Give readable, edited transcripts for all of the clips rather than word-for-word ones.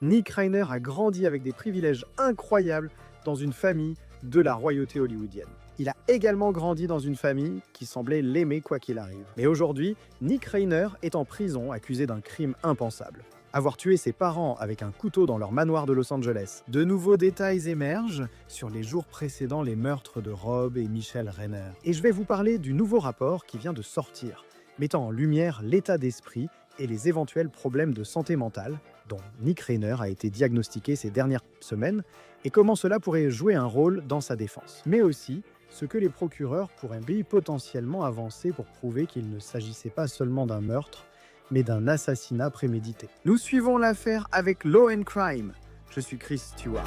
Nick Reiner a grandi avec des privilèges incroyables dans une famille de la royauté hollywoodienne. Il a également grandi dans une famille qui semblait l'aimer quoi qu'il arrive. Mais aujourd'hui, Nick Reiner est en prison accusé d'un crime impensable. Avoir tué ses parents avec un couteau dans leur manoir de Los Angeles. De nouveaux détails émergent sur les jours précédant les meurtres de Rob et Michelle Reiner. Et je vais vous parler du nouveau rapport qui vient de sortir, mettant en lumière l'état d'esprit et les éventuels problèmes de santé mentale dont Nick Reiner a été diagnostiqué ces dernières semaines et comment cela pourrait jouer un rôle dans sa défense. Mais aussi ce que les procureurs pourraient potentiellement avancer pour prouver qu'il ne s'agissait pas seulement d'un meurtre, mais d'un assassinat prémédité. Nous suivons l'affaire avec Law and Crime. Je suis Chris Stewart.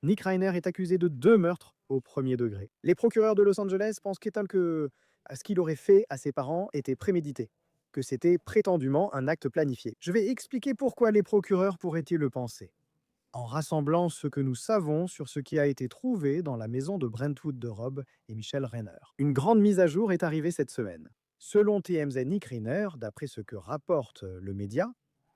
Nick Reiner est accusé de 2 meurtres au premier degré. Les procureurs de Los Angeles pensent que ce qu'il aurait fait à ses parents était prémédité, que c'était prétendument un acte planifié. Je vais expliquer pourquoi les procureurs pourraient-ils le penser, en rassemblant ce que nous savons sur ce qui a été trouvé dans la maison de Brentwood de Rob et Michelle Reiner. Une grande mise à jour est arrivée cette semaine. Selon TMZ, Nick Reiner, d'après ce que rapporte le média,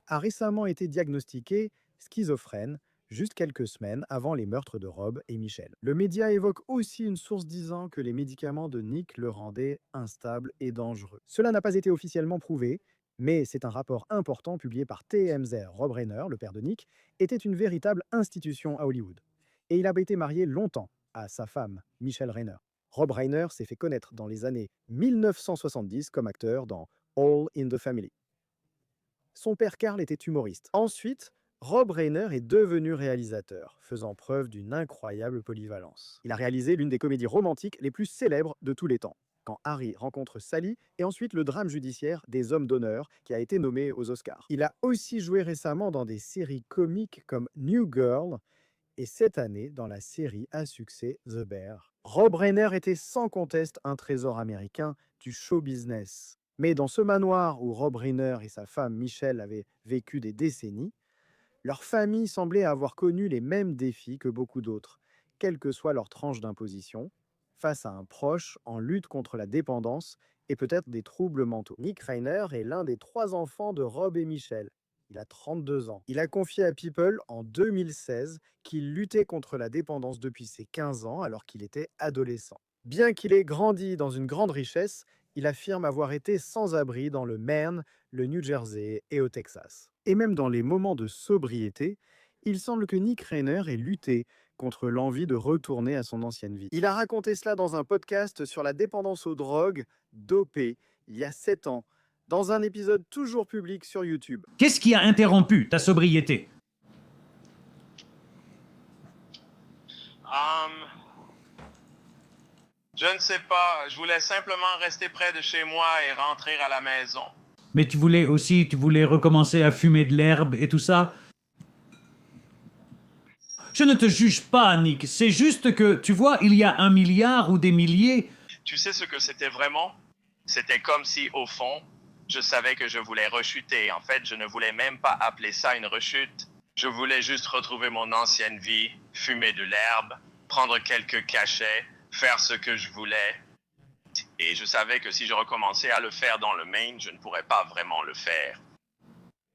a récemment été diagnostiqué schizophrène juste quelques semaines avant les meurtres de Rob et Michelle. Le média évoque aussi une source disant que les médicaments de Nick le rendaient instable et dangereux. Cela n'a pas été officiellement prouvé, mais c'est un rapport important publié par TMZ. Rob Reiner, le père de Nick, était une véritable institution à Hollywood. Et il a été marié longtemps à sa femme, Michelle Reiner. Rob Reiner s'est fait connaître dans les années 1970 comme acteur dans All in the Family. Son père Carl était humoriste. Ensuite, Rob Reiner est devenu réalisateur, faisant preuve d'une incroyable polyvalence. Il a réalisé l'une des comédies romantiques les plus célèbres de tous les temps, Quand Harry rencontre Sally, et ensuite le drame judiciaire des Hommes d'honneur, qui a été nommé aux Oscars. Il a aussi joué récemment dans des séries comiques comme New Girl, et cette année dans la série à succès The Bear. Rob Reiner était sans conteste un trésor américain du show business. Mais dans ce manoir où Rob Reiner et sa femme Michelle avaient vécu des décennies, leur famille semblait avoir connu les mêmes défis que beaucoup d'autres, quelle que soit leur tranche d'imposition, face à un proche en lutte contre la dépendance et peut-être des troubles mentaux. Nick Reiner est l'un des 3 enfants de Rob et Michelle. Il a 32 ans. Il a confié à People en 2016 qu'il luttait contre la dépendance depuis ses 15 ans alors qu'il était adolescent. Bien qu'il ait grandi dans une grande richesse, il affirme avoir été sans abri dans le Maine, le New Jersey et au Texas. Et même dans les moments de sobriété, il semble que Nick Reiner ait lutté contre l'envie de retourner à son ancienne vie. Il a raconté cela dans un podcast sur la dépendance aux drogues, dopées, il y a 7 ans, dans un épisode toujours public sur YouTube. Qu'est-ce qui a interrompu ta sobriété? Je ne sais pas. Je voulais simplement rester près de chez moi et rentrer à la maison. Mais tu voulais recommencer à fumer de l'herbe et tout ça? Je ne te juge pas, Nick. C'est juste que, tu vois, il y a 1 milliard ou des milliers. Tu sais ce que c'était vraiment? C'était comme si, au fond, je savais que je voulais rechuter. En fait, je ne voulais même pas appeler ça une rechute. Je voulais juste retrouver mon ancienne vie, fumer de l'herbe, prendre quelques cachets, faire ce que je voulais. Et je savais que si je recommençais à le faire dans le Maine, je ne pourrais pas vraiment le faire.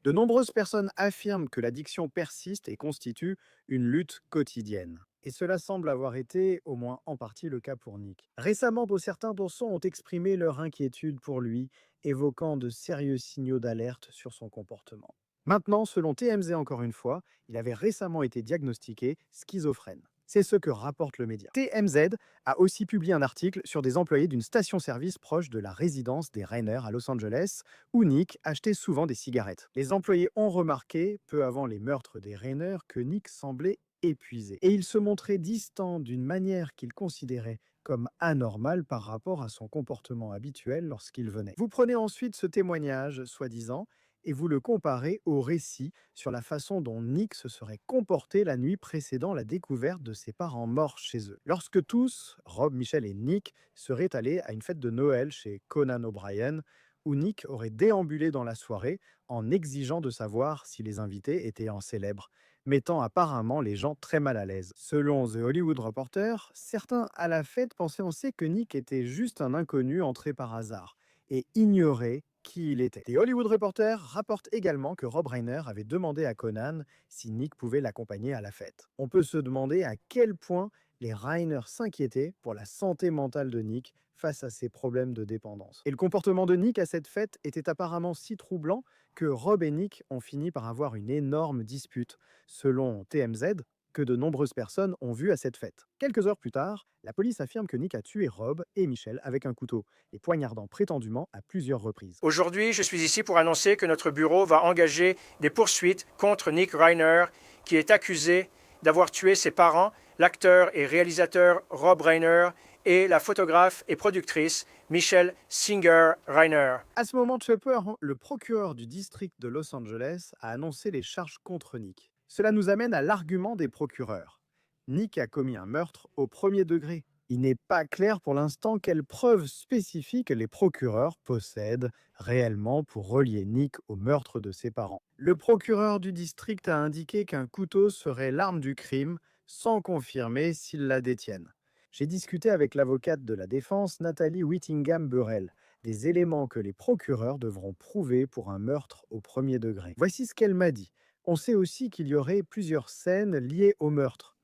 De nombreuses personnes affirment que l'addiction persiste et constitue une lutte quotidienne. Et cela semble avoir été, au moins en partie, le cas pour Nick. Récemment, certains d'entre eux ont exprimé leur inquiétude pour lui, évoquant de sérieux signaux d'alerte sur son comportement. Maintenant, selon TMZ encore une fois, il avait récemment été diagnostiqué schizophrène. C'est ce que rapporte le média. TMZ a aussi publié un article sur des employés d'une station-service proche de la résidence des Reiner à Los Angeles, où Nick achetait souvent des cigarettes. Les employés ont remarqué, peu avant les meurtres des Reiner, que Nick semblait épuisé. Et il se montrait distant d'une manière qu'il considérait comme anormale par rapport à son comportement habituel lorsqu'il venait. Vous prenez ensuite ce témoignage, soi-disant, et vous le comparez au récit sur la façon dont Nick se serait comporté la nuit précédant la découverte de ses parents morts chez eux. Lorsque tous, Rob, Michelle et Nick, seraient allés à une fête de Noël chez Conan O'Brien, où Nick aurait déambulé dans la soirée en exigeant de savoir si les invités étaient en célèbre, mettant apparemment les gens très mal à l'aise. Selon The Hollywood Reporter, certains à la fête pensaient que Nick était juste un inconnu entré par hasard, et ignorait qui il était. Les Hollywood Reporters rapportent également que Rob Reiner avait demandé à Conan si Nick pouvait l'accompagner à la fête. On peut se demander à quel point les Reiner s'inquiétaient pour la santé mentale de Nick face à ses problèmes de dépendance. Et le comportement de Nick à cette fête était apparemment si troublant que Rob et Nick ont fini par avoir une énorme dispute, selon TMZ, que de nombreuses personnes ont vu à cette fête. Quelques heures plus tard, la police affirme que Nick a tué Rob et Michel avec un couteau, les poignardant prétendument à plusieurs reprises. Aujourd'hui, je suis ici pour annoncer que notre bureau va engager des poursuites contre Nick Reiner, qui est accusé d'avoir tué ses parents, l'acteur et réalisateur Rob Reiner, et la photographe et productrice Michelle Singer Reiner. À ce moment, Chopper, le procureur du district de Los Angeles, a annoncé les charges contre Nick. Cela nous amène à l'argument des procureurs. Nick a commis un meurtre au premier degré. Il n'est pas clair pour l'instant quelles preuves spécifiques les procureurs possèdent réellement pour relier Nick au meurtre de ses parents. Le procureur du district a indiqué qu'un couteau serait l'arme du crime, sans confirmer s'ils la détiennent. J'ai discuté avec l'avocate de la défense, Nathalie Whittingham-Burrell, des éléments que les procureurs devront prouver pour un meurtre au premier degré. Voici ce qu'elle m'a dit. On sait aussi qu'il y aurait plusieurs scènes liées au meurtre.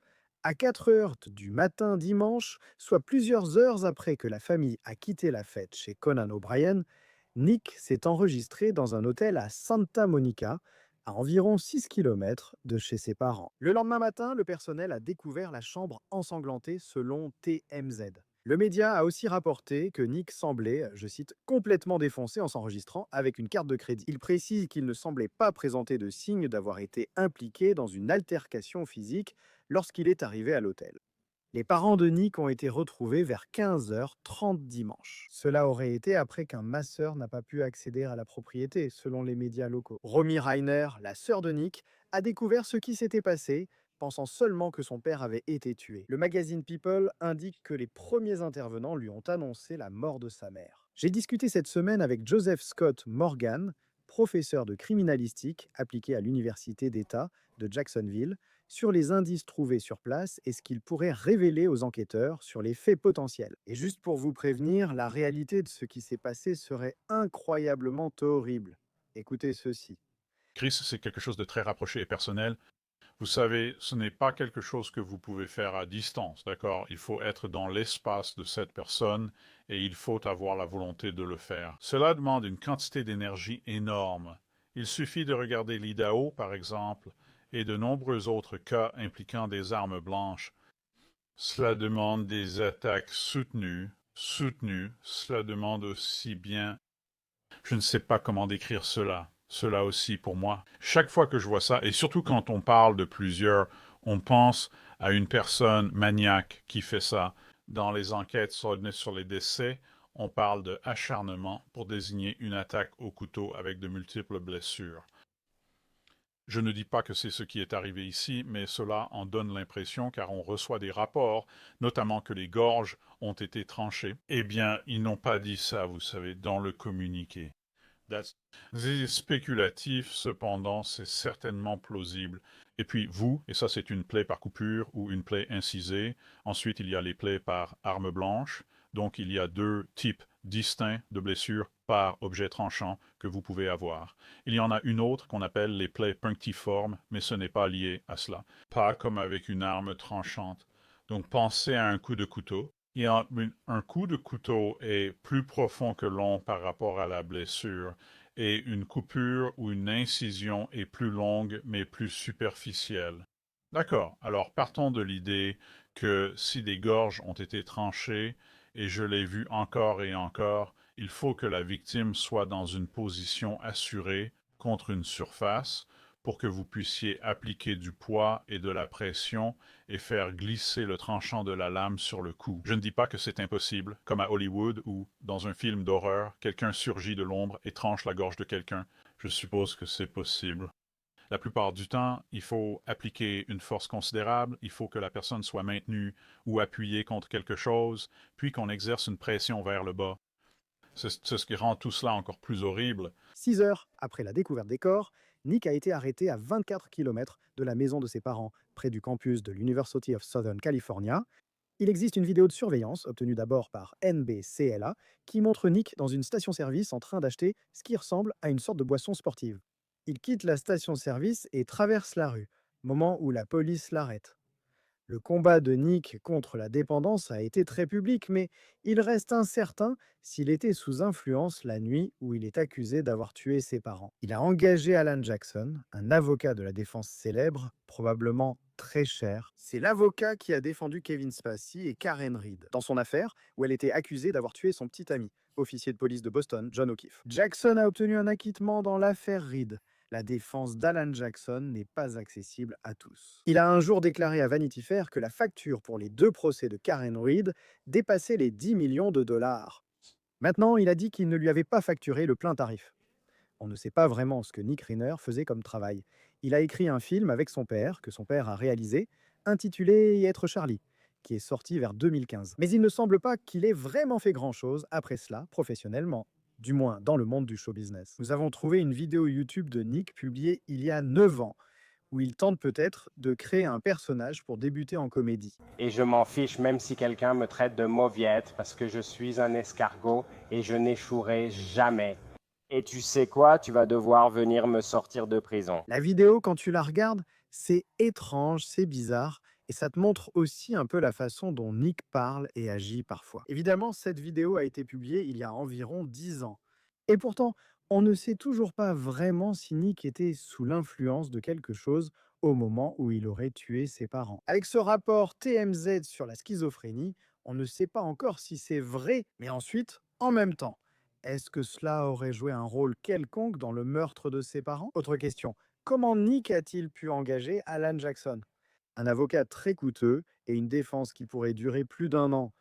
À 4 heures du matin dimanche, soit plusieurs heures après que la famille a quitté la fête chez Conan O'Brien, Nick s'est enregistré dans un hôtel à Santa Monica, à environ 6 km de chez ses parents. Le lendemain matin, le personnel a découvert la chambre ensanglantée selon TMZ. Le média a aussi rapporté que Nick semblait, je cite, complètement défoncé en s'enregistrant avec une carte de crédit. Il précise qu'il ne semblait pas présenter de signe d'avoir été impliqué dans une altercation physique lorsqu'il est arrivé à l'hôtel. Les parents de Nick ont été retrouvés vers 15h30 dimanche. Cela aurait été après qu'un masseur n'a pas pu accéder à la propriété, selon les médias locaux. Romy Reiner, la sœur de Nick, a découvert ce qui s'était passé, pensant seulement que son père avait été tué. Le magazine People indique que les premiers intervenants lui ont annoncé la mort de sa mère. J'ai discuté cette semaine avec Joseph Scott Morgan, professeur de criminalistique appliqué à l'Université d'État de Jacksonville, sur les indices trouvés sur place et ce qu'ils pourraient révéler aux enquêteurs sur les faits potentiels. Et juste pour vous prévenir, la réalité de ce qui s'est passé serait incroyablement horrible. Écoutez ceci. Chris, c'est quelque chose de très rapproché et personnel. Vous savez, ce n'est pas quelque chose que vous pouvez faire à distance, d'accord? Il faut être dans l'espace de cette personne et il faut avoir la volonté de le faire. Cela demande une quantité d'énergie énorme. Il suffit de regarder l'Idaho, par exemple, et de nombreux autres cas impliquant des armes blanches. Cela demande des attaques soutenues. Cela demande aussi bien... Je ne sais pas comment décrire cela. Cela aussi pour moi. Chaque fois que je vois ça, et surtout quand on parle de plusieurs, on pense à une personne maniaque qui fait ça. Dans les enquêtes sur les décès, on parle de acharnement pour désigner une attaque au couteau avec de multiples blessures. Je ne dis pas que c'est ce qui est arrivé ici, mais cela en donne l'impression car on reçoit des rapports, notamment que les gorges ont été tranchées. Eh bien, ils n'ont pas dit ça, vous savez, dans le communiqué. C'est spéculatif, cependant, c'est certainement plausible. Et puis vous, et ça c'est une plaie par coupure ou une plaie incisée. Ensuite, il y a les plaies par arme blanche. Donc, il y a 2 types distincts de blessures par objet tranchant que vous pouvez avoir. Il y en a une autre qu'on appelle les plaies punctiformes, mais ce n'est pas lié à cela. Pas comme avec une arme tranchante. Donc, pensez à un coup de couteau. Un coup de couteau est plus profond que long par rapport à la blessure, et une coupure ou une incision est plus longue mais plus superficielle. D'accord, alors partons de l'idée que si des gorges ont été tranchées, et je l'ai vu encore et encore, il faut que la victime soit dans une position assurée contre une surface pour que vous puissiez appliquer du poids et de la pression et faire glisser le tranchant de la lame sur le cou. Je ne dis pas que c'est impossible, comme à Hollywood où, dans un film d'horreur, quelqu'un surgit de l'ombre et tranche la gorge de quelqu'un. Je suppose que c'est possible. La plupart du temps, il faut appliquer une force considérable, il faut que la personne soit maintenue ou appuyée contre quelque chose, puis qu'on exerce une pression vers le bas. C'est ce qui rend tout cela encore plus horrible. 6 heures après la découverte des corps, Nick a été arrêté à 24 km de la maison de ses parents, près du campus de l'University of Southern California. Il existe une vidéo de surveillance, obtenue d'abord par NBCLA, qui montre Nick dans une station-service en train d'acheter ce qui ressemble à une sorte de boisson sportive. Il quitte la station-service et traverse la rue, moment où la police l'arrête. Le combat de Nick contre la dépendance a été très public, mais il reste incertain s'il était sous influence la nuit où il est accusé d'avoir tué ses parents. Il a engagé Alan Jackson, un avocat de la défense célèbre, probablement très cher. C'est l'avocat qui a défendu Kevin Spacey et Karen Reed dans son affaire où elle était accusée d'avoir tué son petit ami, officier de police de Boston, John O'Keefe. Jackson a obtenu un acquittement dans l'affaire Reed. La défense d'Alan Jackson n'est pas accessible à tous. Il a un jour déclaré à Vanity Fair que la facture pour les 2 procès de Karen Reed dépassait les 10 millions de dollars. Maintenant, il a dit qu'il ne lui avait pas facturé le plein tarif. On ne sait pas vraiment ce que Nick Reiner faisait comme travail. Il a écrit un film avec son père, que son père a réalisé, intitulé Être Charlie, qui est sorti vers 2015. Mais il ne semble pas qu'il ait vraiment fait grand-chose après cela, professionnellement. Du moins dans le monde du show business. Nous avons trouvé une vidéo YouTube de Nick publiée il y a 9 ans, où il tente peut-être de créer un personnage pour débuter en comédie. Et je m'en fiche même si quelqu'un me traite de mauviette parce que je suis un escargot et je n'échouerai jamais. Et tu sais quoi, tu vas devoir venir me sortir de prison. La vidéo, quand tu la regardes, c'est étrange, c'est bizarre, et ça te montre aussi un peu la façon dont Nick parle et agit parfois. Évidemment, cette vidéo a été publiée il y a environ 10 ans. Et pourtant, on ne sait toujours pas vraiment si Nick était sous l'influence de quelque chose au moment où il aurait tué ses parents. Avec ce rapport TMZ sur la schizophrénie, on ne sait pas encore si c'est vrai, mais ensuite, en même temps, est-ce que cela aurait joué un rôle quelconque dans le meurtre de ses parents? Autre question, comment Nick a-t-il pu engager Alan Jackson? Un avocat très coûteux et une défense qui pourrait durer plus d'1 an,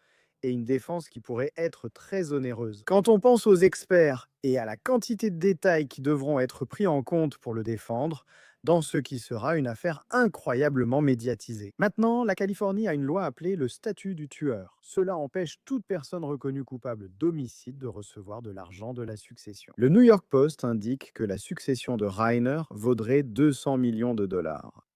et une défense qui pourrait être très onéreuse. Quand on pense aux experts et à la quantité de détails qui devront être pris en compte pour le défendre, dans ce qui sera une affaire incroyablement médiatisée. Maintenant, la Californie a une loi appelée le statut du tueur. Cela empêche toute personne reconnue coupable d'homicide de recevoir de l'argent de la succession. Le New York Post indique que la succession de Reiner vaudrait 200 millions de dollars.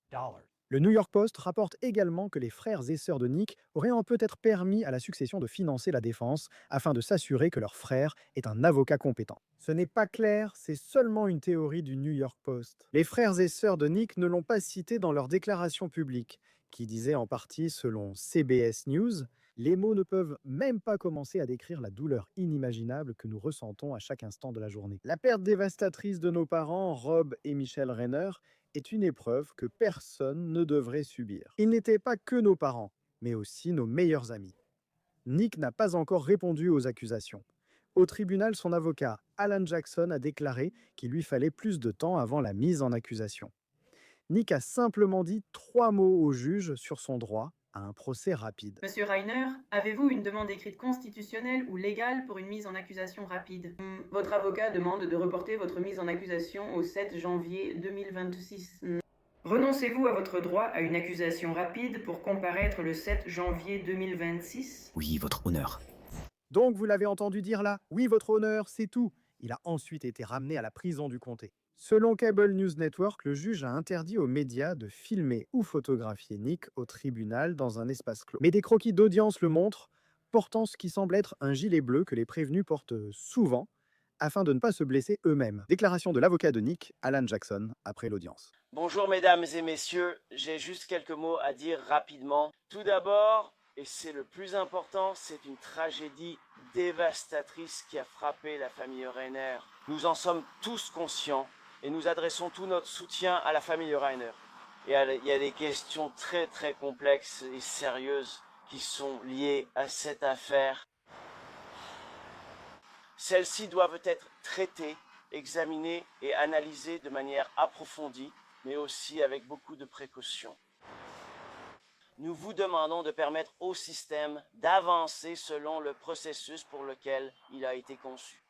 Le New York Post rapporte également que les frères et sœurs de Nick auraient peut-être permis à la succession de financer la défense afin de s'assurer que leur frère est un avocat compétent. Ce n'est pas clair, c'est seulement une théorie du New York Post. Les frères et sœurs de Nick ne l'ont pas cité dans leur déclaration publique, qui disait en partie, selon CBS News, « Les mots ne peuvent même pas commencer à décrire la douleur inimaginable que nous ressentons à chaque instant de la journée. La perte dévastatrice de nos parents, Rob et Michelle Reiner, est une épreuve que personne ne devrait subir. Ils n'étaient pas que nos parents, mais aussi nos meilleurs amis. » Nick n'a pas encore répondu aux accusations. Au tribunal, son avocat, Alan Jackson, a déclaré qu'il lui fallait plus de temps avant la mise en accusation. Nick a simplement dit 3 mots au juge sur son droit à un procès rapide. Monsieur Reiner, avez-vous une demande écrite constitutionnelle ou légale pour une mise en accusation rapide? Votre avocat demande de reporter votre mise en accusation au 7 janvier 2026. Renoncez-vous à votre droit à une accusation rapide pour comparaître le 7 janvier 2026? Oui, votre honneur. Donc vous l'avez entendu dire là, oui, votre honneur, c'est tout. Il a ensuite été ramené à la prison du comté. Selon Cable News Network, le juge a interdit aux médias de filmer ou photographier Nick au tribunal dans un espace clos. Mais des croquis d'audience le montrent, portant ce qui semble être un gilet bleu que les prévenus portent souvent, afin de ne pas se blesser eux-mêmes. Déclaration de l'avocat de Nick, Alan Jackson, après l'audience. Bonjour mesdames et messieurs, j'ai juste quelques mots à dire rapidement. Tout d'abord, et c'est le plus important, c'est une tragédie dévastatrice qui a frappé la famille Reiner. Nous en sommes tous conscients et nous adressons tout notre soutien à la famille Reiner. Et il y a des questions très très complexes et sérieuses qui sont liées à cette affaire. Celles-ci doivent être traitées, examinées et analysées de manière approfondie, mais aussi avec beaucoup de précautions. Nous vous demandons de permettre au système d'avancer selon le processus pour lequel il a été conçu.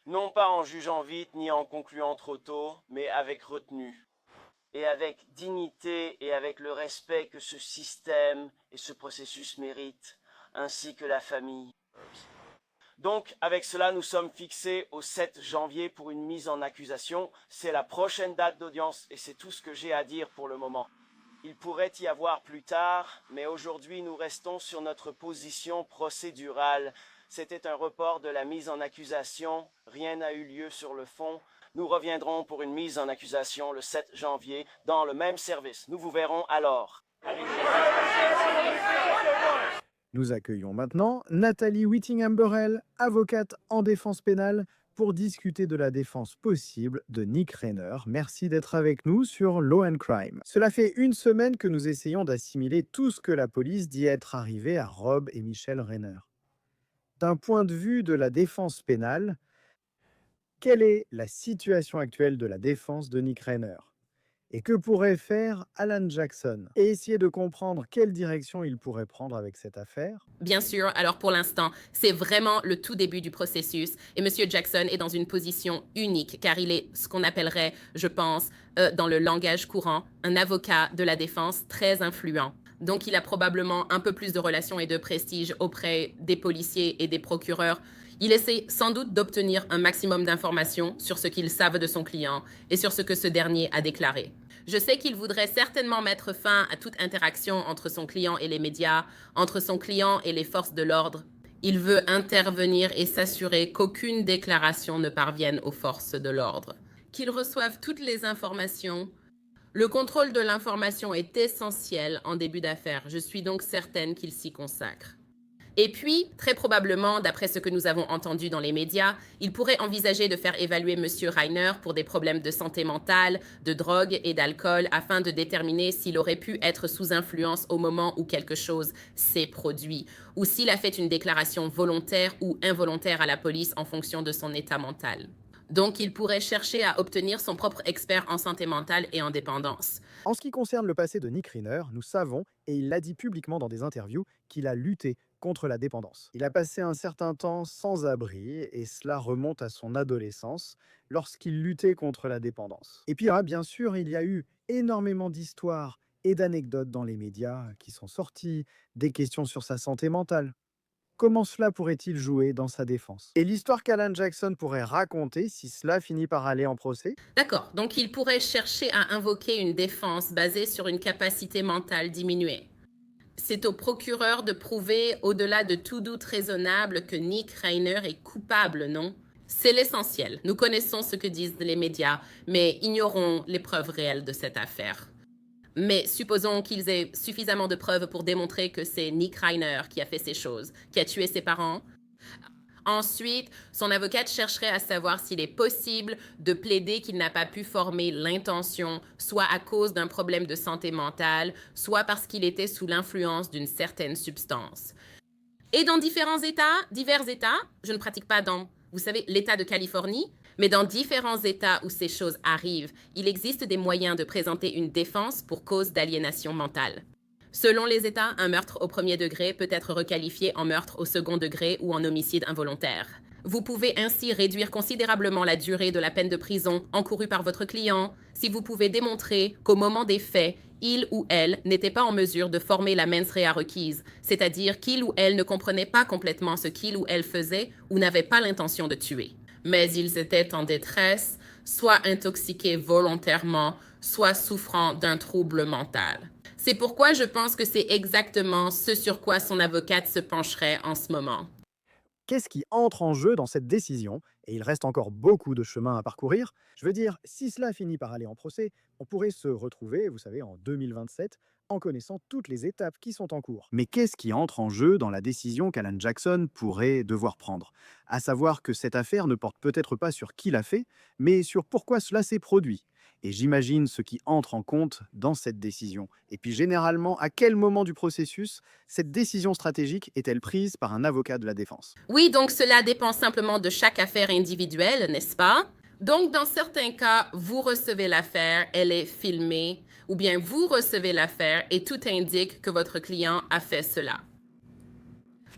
Non pas en jugeant vite ni en concluant trop tôt, mais avec retenue. Et avec dignité et avec le respect que ce système et ce processus méritent, ainsi que la famille. Donc, avec cela, nous sommes fixés au 7 janvier pour une mise en accusation. C'est la prochaine date d'audience et c'est tout ce que j'ai à dire pour le moment. Il pourrait y avoir plus tard, mais aujourd'hui nous restons sur notre position procédurale. C'était un report de la mise en accusation, rien n'a eu lieu sur le fond. Nous reviendrons pour une mise en accusation le 7 janvier dans le même service. Nous vous verrons alors. Nous accueillons maintenant Nathalie Whittingham-Burrell, avocate en défense pénale, pour discuter de la défense possible de Nick Rainer. Merci d'être avec nous sur Law and Crime. Cela fait une semaine que nous essayons d'assimiler tout ce que la police dit être arrivé à Rob et Michelle Rainer. D'un point de vue de la défense pénale, quelle est la situation actuelle de la défense de Nick Rainer? Et que pourrait faire Alan Jackson? Et essayer de comprendre quelle direction il pourrait prendre avec cette affaire. Bien sûr, alors pour l'instant, c'est vraiment le tout début du processus et M. Jackson est dans une position unique car il est ce qu'on appellerait, je pense, dans le langage courant, un avocat de la défense très influent. Donc il a probablement un peu plus de relations et de prestige auprès des policiers et des procureurs. Il essaie sans doute d'obtenir un maximum d'informations sur ce qu'ils savent de son client et sur ce que ce dernier a déclaré. Je sais qu'il voudrait certainement mettre fin à toute interaction entre son client et les médias, entre son client et les forces de l'ordre. Il veut intervenir et s'assurer qu'aucune déclaration ne parvienne aux forces de l'ordre. Qu'ils reçoivent toutes les informations. Le contrôle de l'information est essentiel en début d'affaires. Je suis donc certaine qu'il s'y consacre. Et puis, très probablement, d'après ce que nous avons entendu dans les médias, il pourrait envisager de faire évaluer M. Rainer pour des problèmes de santé mentale, de drogue et d'alcool afin de déterminer s'il aurait pu être sous influence au moment où quelque chose s'est produit ou s'il a fait une déclaration volontaire ou involontaire à la police en fonction de son état mental. Donc, il pourrait chercher à obtenir son propre expert en santé mentale et en dépendance. En ce qui concerne le passé de Nick Rainer, nous savons, et il l'a dit publiquement dans des interviews, qu'il a lutté contre la dépendance. Il a passé un certain temps sans abri, et cela remonte à son adolescence, lorsqu'il luttait contre la dépendance. Et puis, bien sûr, il y a eu énormément d'histoires et d'anecdotes dans les médias qui sont sorties, des questions sur sa santé mentale. Comment cela pourrait-il jouer dans sa défense? Et l'histoire qu'Alan Jackson pourrait raconter si cela finit par aller en procès? D'accord, donc il pourrait chercher à invoquer une défense basée sur une capacité mentale diminuée. C'est au procureur de prouver, au-delà de tout doute raisonnable, que Nick Rainer est coupable, non? C'est l'essentiel. Nous connaissons ce que disent les médias, mais ignorons les preuves réelles de cette affaire. Mais supposons qu'ils aient suffisamment de preuves pour démontrer que c'est Nick Rainer qui a fait ces choses, qui a tué ses parents. Ensuite, son avocate chercherait à savoir s'il est possible de plaider qu'il n'a pas pu former l'intention, soit à cause d'un problème de santé mentale, soit parce qu'il était sous l'influence d'une certaine substance. Et dans divers États, je ne pratique pas dans, vous savez, l'État de Californie, mais dans différents États où ces choses arrivent, il existe des moyens de présenter une défense pour cause d'aliénation mentale. Selon les États, un meurtre au premier degré peut être requalifié en meurtre au second degré ou en homicide involontaire. Vous pouvez ainsi réduire considérablement la durée de la peine de prison encourue par votre client si vous pouvez démontrer qu'au moment des faits, il ou elle n'était pas en mesure de former la mens rea requise, c'est-à-dire qu'il ou elle ne comprenait pas complètement ce qu'il ou elle faisait ou n'avait pas l'intention de tuer. Mais ils étaient en détresse, soit intoxiqués volontairement, soit souffrant d'un trouble mental. C'est pourquoi je pense que c'est exactement ce sur quoi son avocate se pencherait en ce moment. Qu'est-ce qui entre en jeu dans cette décision? Et il reste encore beaucoup de chemin à parcourir. Je veux dire, si cela finit par aller en procès, on pourrait se retrouver, vous savez, en 2027, en connaissant toutes les étapes qui sont en cours. Mais qu'est-ce qui entre en jeu dans la décision qu'Alan Jackson pourrait devoir prendre? À savoir que cette affaire ne porte peut-être pas sur qui l'a fait, mais sur pourquoi cela s'est produit. Et j'imagine ce qui entre en compte dans cette décision. Et puis généralement, à quel moment du processus cette décision stratégique est-elle prise par un avocat de la défense? Oui, donc cela dépend simplement de chaque affaire individuelle, n'est-ce pas? Donc, dans certains cas, vous recevez l'affaire, elle est filmée, ou bien vous recevez l'affaire et tout indique que votre client a fait cela.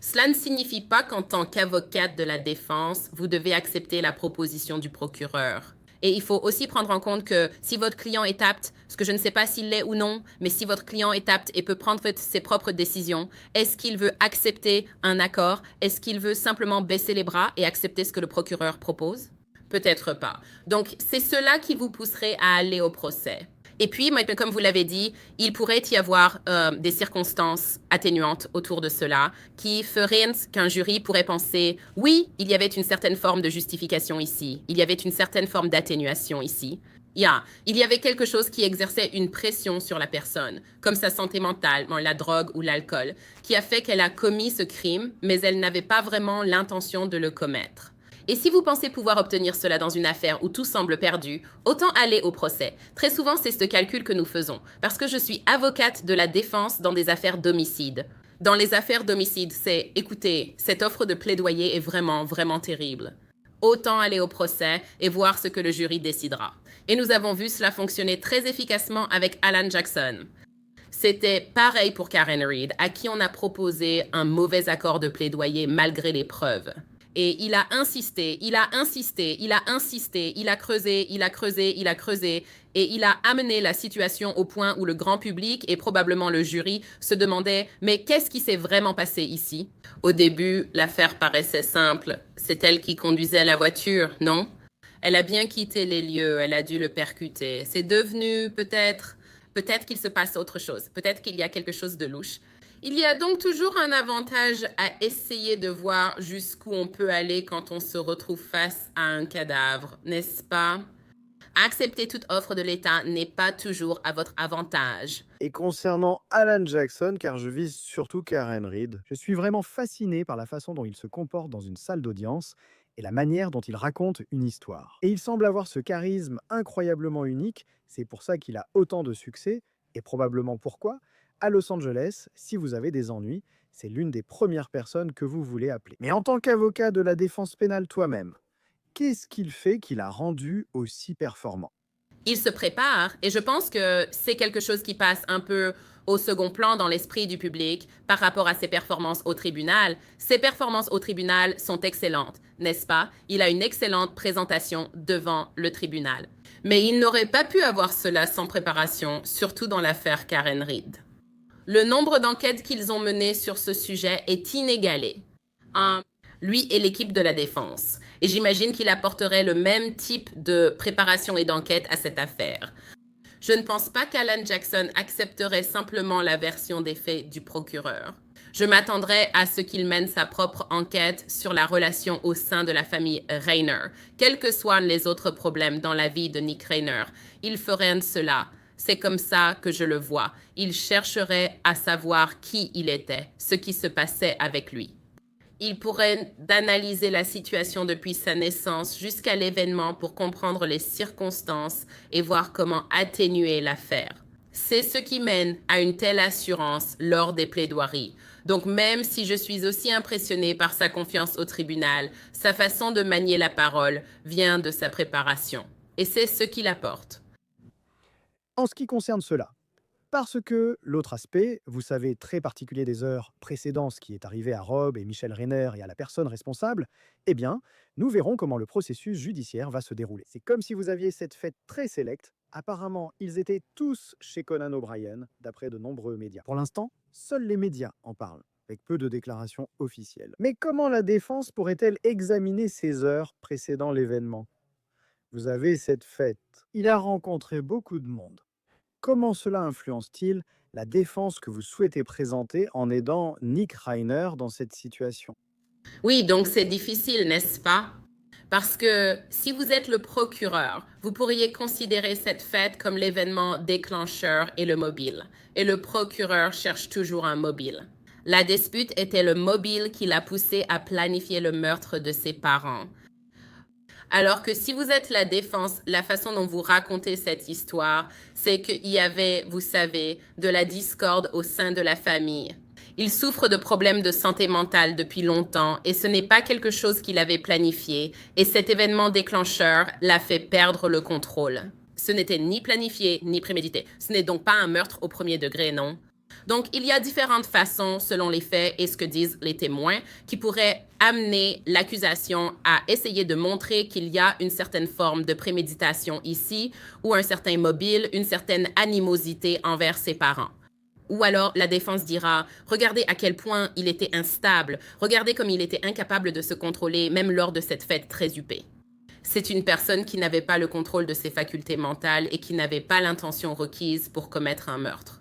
Cela ne signifie pas qu'en tant qu'avocate de la défense, vous devez accepter la proposition du procureur. Et il faut aussi prendre en compte que si votre client est apte, ce que je ne sais pas s'il l'est ou non, mais si votre client est apte et peut prendre ses propres décisions, est-ce qu'il veut accepter un accord? Est-ce qu'il veut simplement baisser les bras et accepter ce que le procureur propose? Peut-être pas. Donc, c'est cela qui vous pousserait à aller au procès. Et puis, comme vous l'avez dit, il pourrait y avoir des circonstances atténuantes autour de cela qui feraient qu'un jury pourrait penser, oui, il y avait une certaine forme de justification ici, il y avait une certaine forme d'atténuation ici. Il y avait quelque chose qui exerçait une pression sur la personne, comme sa santé mentale, la drogue ou l'alcool, qui a fait qu'elle a commis ce crime, mais elle n'avait pas vraiment l'intention de le commettre. Et si vous pensez pouvoir obtenir cela dans une affaire où tout semble perdu, autant aller au procès. Très souvent, c'est ce calcul que nous faisons, parce que je suis avocate de la défense dans des affaires d'homicide. Dans les affaires d'homicide, c'est, écoutez, cette offre de plaidoyer est vraiment, vraiment terrible. Autant aller au procès et voir ce que le jury décidera. Et nous avons vu cela fonctionner très efficacement avec Alan Jackson. C'était pareil pour Karen Read, à qui on a proposé un mauvais accord de plaidoyer malgré les preuves. Et il a insisté, il a insisté, il a insisté, il a creusé, il a creusé, il a creusé, et il a amené la situation au point où le grand public et probablement le jury se demandaient « Mais qu'est-ce qui s'est vraiment passé ici ?» Au début, l'affaire paraissait simple. C'est elle qui conduisait la voiture, non? Elle a bien quitté les lieux, elle a dû le percuter. C'est devenu peut-être qu'il se passe autre chose, peut-être qu'il y a quelque chose de louche. Il y a donc toujours un avantage à essayer de voir jusqu'où on peut aller quand on se retrouve face à un cadavre, n'est-ce pas? Accepter toute offre de l'État n'est pas toujours à votre avantage. Et concernant Alan Jackson, car je vise surtout Karen Read, je suis vraiment fasciné par la façon dont il se comporte dans une salle d'audience et la manière dont il raconte une histoire. Et il semble avoir ce charisme incroyablement unique, c'est pour ça qu'il a autant de succès, et probablement pourquoi. À Los Angeles, si vous avez des ennuis, c'est l'une des premières personnes que vous voulez appeler. Mais en tant qu'avocat de la défense pénale toi-même, qu'est-ce qu'il fait qui l'a rendu aussi performant? Il se prépare et je pense que c'est quelque chose qui passe un peu au second plan dans l'esprit du public par rapport à ses performances au tribunal. Ses performances au tribunal sont excellentes, n'est-ce pas? Il a une excellente présentation devant le tribunal. Mais il n'aurait pas pu avoir cela sans préparation, surtout dans l'affaire Karen Read. Le nombre d'enquêtes qu'ils ont menées sur ce sujet est inégalé. Lui et l'équipe de la défense. Et j'imagine qu'il apporterait le même type de préparation et d'enquête à cette affaire. Je ne pense pas qu'Alan Jackson accepterait simplement la version des faits du procureur. Je m'attendrais à ce qu'il mène sa propre enquête sur la relation au sein de la famille Rainer. Quels que soient les autres problèmes dans la vie de Nick Rainer, il ferait cela. C'est comme ça que je le vois. Il chercherait à savoir qui il était, ce qui se passait avec lui. Il pourrait analyser la situation depuis sa naissance jusqu'à l'événement pour comprendre les circonstances et voir comment atténuer l'affaire. C'est ce qui mène à une telle assurance lors des plaidoiries. Donc même si je suis aussi impressionnée par sa confiance au tribunal, sa façon de manier la parole vient de sa préparation. Et c'est ce qu'il apporte. En ce qui concerne cela, parce que l'autre aspect, vous savez, très particulier des heures précédant ce qui est arrivé à Rob et Michel Rainer et à la personne responsable, eh bien, nous verrons comment le processus judiciaire va se dérouler. C'est comme si vous aviez cette fête très sélecte. Apparemment, ils étaient tous chez Conan O'Brien, d'après de nombreux médias. Pour l'instant, seuls les médias en parlent, avec peu de déclarations officielles. Mais comment la défense pourrait-elle examiner ces heures précédant l'événement? Vous avez cette fête. Il a rencontré beaucoup de monde. Comment cela influence-t-il la défense que vous souhaitez présenter en aidant Nick Rainer dans cette situation? Oui, donc c'est difficile, n'est-ce pas? Parce que si vous êtes le procureur, vous pourriez considérer cette fête comme l'événement déclencheur et le mobile. Et le procureur cherche toujours un mobile. La dispute était le mobile qui l'a poussé à planifier le meurtre de ses parents. Alors que si vous êtes la défense, la façon dont vous racontez cette histoire, c'est qu'il y avait, vous savez, de la discorde au sein de la famille. Il souffre de problèmes de santé mentale depuis longtemps et ce n'est pas quelque chose qu'il avait planifié. Et cet événement déclencheur l'a fait perdre le contrôle. Ce n'était ni planifié ni prémédité. Ce n'est donc pas un meurtre au premier degré, non? Donc, il y a différentes façons, selon les faits et ce que disent les témoins, qui pourraient amener l'accusation à essayer de montrer qu'il y a une certaine forme de préméditation ici, ou un certain mobile, une certaine animosité envers ses parents. Ou alors, la défense dira, regardez à quel point il était instable, regardez comme il était incapable de se contrôler, même lors de cette fête très huppée. C'est une personne qui n'avait pas le contrôle de ses facultés mentales et qui n'avait pas l'intention requise pour commettre un meurtre.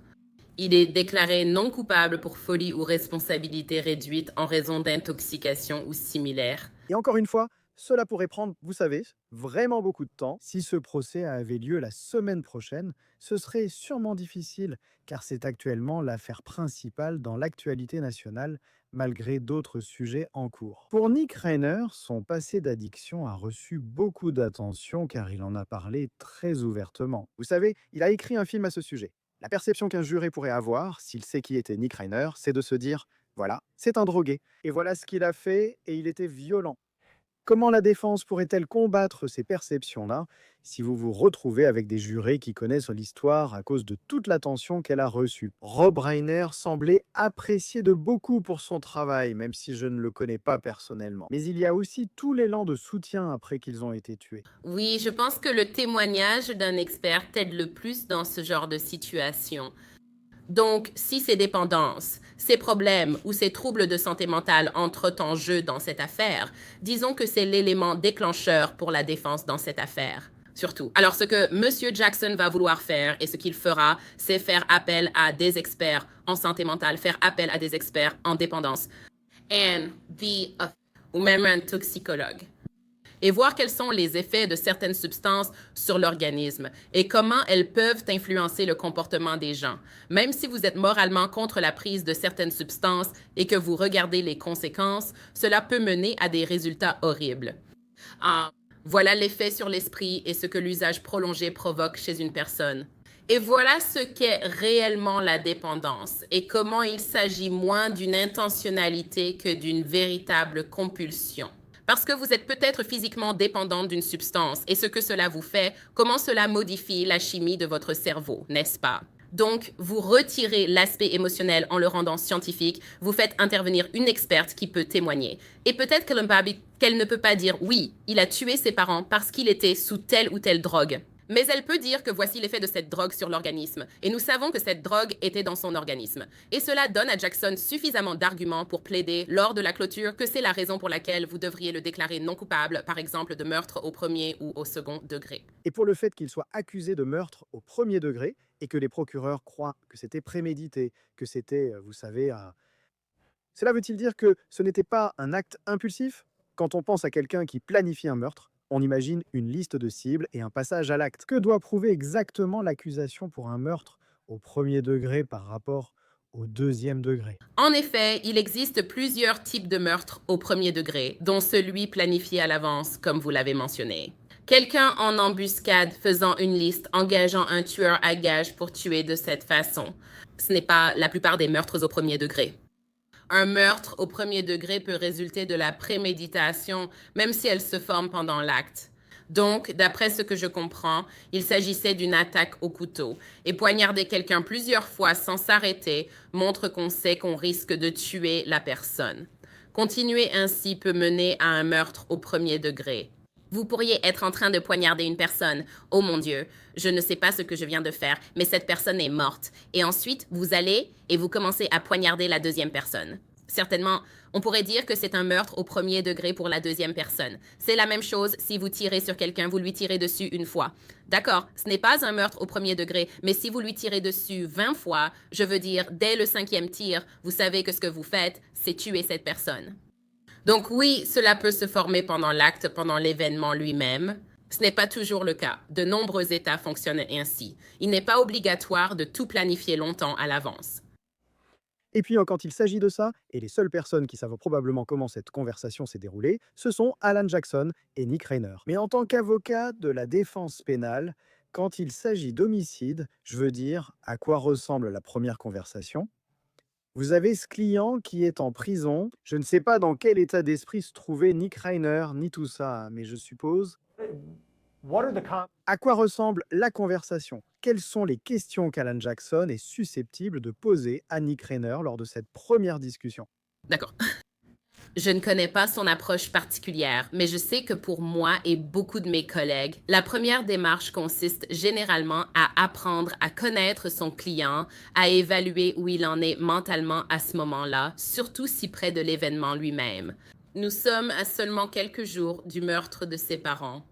Il est déclaré non coupable pour folie ou responsabilité réduite en raison d'intoxication ou similaire. Et encore une fois, cela pourrait prendre, vous savez, vraiment beaucoup de temps. Si ce procès avait lieu la semaine prochaine, ce serait sûrement difficile, car c'est actuellement l'affaire principale dans l'actualité nationale, malgré d'autres sujets en cours. Pour Nick Reiner, son passé d'addiction a reçu beaucoup d'attention, car il en a parlé très ouvertement. Vous savez, il a écrit un film à ce sujet. La perception qu'un juré pourrait avoir, s'il sait qui était Nick Reiner, c'est de se dire « Voilà, c'est un drogué. Et voilà ce qu'il a fait, et il était violent. » Comment la défense pourrait-elle combattre ces perceptions-là si vous vous retrouvez avec des jurés qui connaissent l'histoire à cause de toute l'attention qu'elle a reçue? Rob Reiner semblait apprécié de beaucoup pour son travail, même si je ne le connais pas personnellement. Mais il y a aussi tout l'élan de soutien après qu'ils ont été tués. Oui, je pense que le témoignage d'un expert t'aide le plus dans ce genre de situation. Donc, si ces dépendances, ces problèmes ou ces troubles de santé mentale entrent en jeu dans cette affaire, disons que c'est l'élément déclencheur pour la défense dans cette affaire. Surtout. Alors, ce que M. Jackson va vouloir faire et ce qu'il fera, c'est faire appel à des experts en santé mentale, faire appel à des experts en dépendance, ou même un toxicologue, et voir quels sont les effets de certaines substances sur l'organisme et comment elles peuvent influencer le comportement des gens. Même si vous êtes moralement contre la prise de certaines substances et que vous regardez les conséquences, cela peut mener à des résultats horribles. Voilà l'effet sur l'esprit et ce que l'usage prolongé provoque chez une personne. Et voilà ce qu'est réellement la dépendance et comment il s'agit moins d'une intentionnalité que d'une véritable compulsion. Parce que vous êtes peut-être physiquement dépendante d'une substance et ce que cela vous fait, comment cela modifie la chimie de votre cerveau, n'est-ce pas? Donc, vous retirez l'aspect émotionnel en le rendant scientifique, vous faites intervenir une experte qui peut témoigner. Et peut-être qu'elle ne peut pas dire « oui, il a tué ses parents parce qu'il était sous telle ou telle drogue ». Mais elle peut dire que voici l'effet de cette drogue sur l'organisme. Et nous savons que cette drogue était dans son organisme. Et cela donne à Jackson suffisamment d'arguments pour plaider lors de la clôture que c'est la raison pour laquelle vous devriez le déclarer non coupable, par exemple de meurtre au premier ou au second degré. Et pour le fait qu'il soit accusé de meurtre au premier degré et que les procureurs croient que c'était prémédité, que c'était, vous savez, cela veut-il dire que ce n'était pas un acte impulsif? Quand on pense à quelqu'un qui planifie un meurtre, on imagine une liste de cibles et un passage à l'acte. Que doit prouver exactement l'accusation pour un meurtre au premier degré par rapport au deuxième degré? En effet, il existe plusieurs types de meurtres au premier degré, dont celui planifié à l'avance, comme vous l'avez mentionné. Quelqu'un en embuscade faisant une liste, engageant un tueur à gages pour tuer de cette façon. Ce n'est pas la plupart des meurtres au premier degré. Un meurtre au premier degré peut résulter de la préméditation, même si elle se forme pendant l'acte. Donc, d'après ce que je comprends, il s'agissait d'une attaque au couteau. Et poignarder quelqu'un plusieurs fois sans s'arrêter montre qu'on sait qu'on risque de tuer la personne. Continuer ainsi peut mener à un meurtre au premier degré. Vous pourriez être en train de poignarder une personne. Oh mon Dieu, je ne sais pas ce que je viens de faire, mais cette personne est morte. Et ensuite, vous allez et vous commencez à poignarder la deuxième personne. Certainement, on pourrait dire que c'est un meurtre au premier degré pour la deuxième personne. C'est la même chose si vous tirez sur quelqu'un, vous lui tirez dessus une fois. D'accord, ce n'est pas un meurtre au premier degré, mais si vous lui tirez dessus 20 fois, je veux dire, dès le 5e tir, vous savez que ce que vous faites, c'est tuer cette personne. Donc oui, cela peut se former pendant l'acte, pendant l'événement lui-même. Ce n'est pas toujours le cas. De nombreux États fonctionnent ainsi. Il n'est pas obligatoire de tout planifier longtemps à l'avance. Et puis quand il s'agit de ça, et les seules personnes qui savent probablement comment cette conversation s'est déroulée, ce sont Alan Jackson et Nick Reiner. Mais en tant qu'avocat de la défense pénale, quand il s'agit d'homicide, je veux dire à quoi ressemble la première conversation. Vous avez ce client qui est en prison. Je ne sais pas dans quel état d'esprit se trouvait Nick Reiner, ni tout ça, mais je suppose... À quoi ressemble la conversation? Quelles sont les questions qu'Alan Jackson est susceptible de poser à Nick Reiner lors de cette première discussion? D'accord. Je ne connais pas son approche particulière, mais je sais que pour moi et beaucoup de mes collègues, la première démarche consiste généralement à apprendre à connaître son client, à évaluer où il en est mentalement à ce moment-là, surtout si près de l'événement lui-même. Nous sommes à seulement quelques jours du meurtre de ses parents.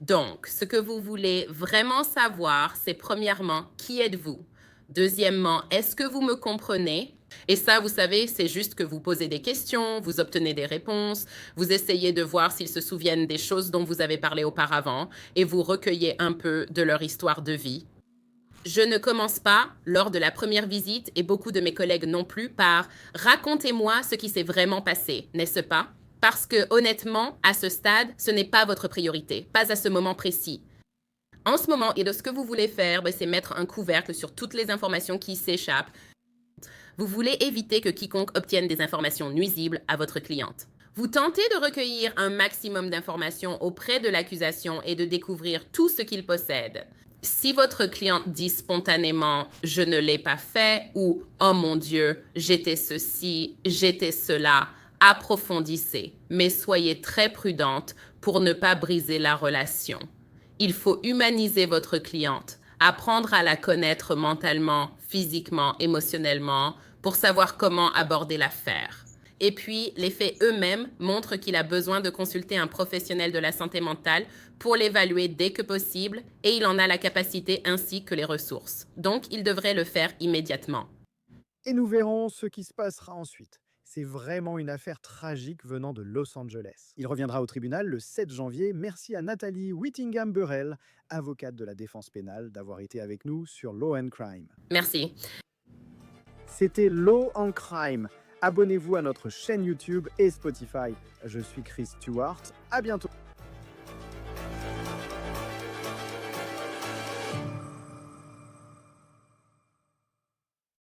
Donc, ce que vous voulez vraiment savoir, c'est premièrement, qui êtes-vous? Deuxièmement, est-ce que vous me comprenez? Et ça, vous savez, c'est juste que vous posez des questions, vous obtenez des réponses, vous essayez de voir s'ils se souviennent des choses dont vous avez parlé auparavant et vous recueillez un peu de leur histoire de vie. Je ne commence pas, lors de la première visite, et beaucoup de mes collègues non plus, par « racontez-moi ce qui s'est vraiment passé », n'est-ce pas? Parce que, honnêtement, à ce stade, ce n'est pas votre priorité, pas à ce moment précis. En ce moment, et de ce que vous voulez faire, c'est mettre un couvercle sur toutes les informations qui s'échappent. Vous voulez éviter que quiconque obtienne des informations nuisibles à votre cliente. Vous tentez de recueillir un maximum d'informations auprès de l'accusation et de découvrir tout ce qu'il possède. Si votre cliente dit spontanément « je ne l'ai pas fait » ou « oh mon Dieu, j'étais ceci, j'étais cela », approfondissez, mais soyez très prudente pour ne pas briser la relation. Il faut humaniser votre cliente, apprendre à la connaître mentalement, physiquement, émotionnellement, pour savoir comment aborder l'affaire. Et puis, les faits eux-mêmes montrent qu'il a besoin de consulter un professionnel de la santé mentale pour l'évaluer dès que possible et il en a la capacité ainsi que les ressources. Donc, il devrait le faire immédiatement. Et nous verrons ce qui se passera ensuite. C'est vraiment une affaire tragique venant de Los Angeles. Il reviendra au tribunal le 7 janvier. Merci à Nathalie Whittingham-Burrell, avocate de la défense pénale, d'avoir été avec nous sur Law and Crime. Merci. C'était Law and Crime. Abonnez-vous à notre chaîne YouTube et Spotify. Je suis Chris Stewart. À bientôt.